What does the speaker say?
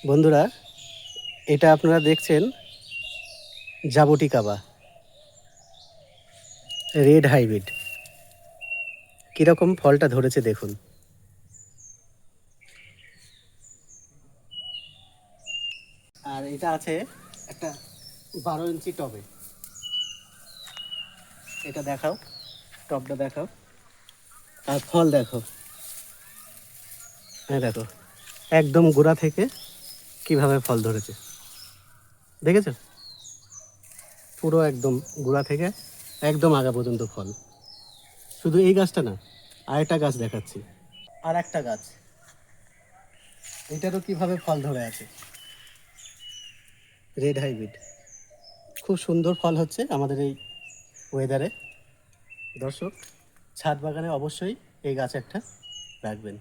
বন্ধুরা, এটা আপনারা দেখছেন জাবুটিকাবা রেড হাইব্রিড। কীরকম ফলটা ধরেছে দেখুন। আর এটা আছে একটা 12 ইঞ্চি টবে। এটা দেখাও, টবটা দেখাও, আর ফল দেখো। হ্যাঁ দেখো, একদম গোড়া থেকে কিভাবে ফল ধরেছে দেখেছো? পুরো একদম গোড়া থেকে একদম আগা পর্যন্ত ফল। শুধু এই গাছটা না, আরেকটা গাছ দেখাচ্ছি। আর একটা গাছ, এটারও কিভাবে ফল ধরে আছে। রেড হাইব্রিড, খুব সুন্দর ফল হচ্ছে আমাদের এই ওয়েদারে। দর্শক, ছাদ বাগানে অবশ্যই এই গাছ একটা রাখবেন।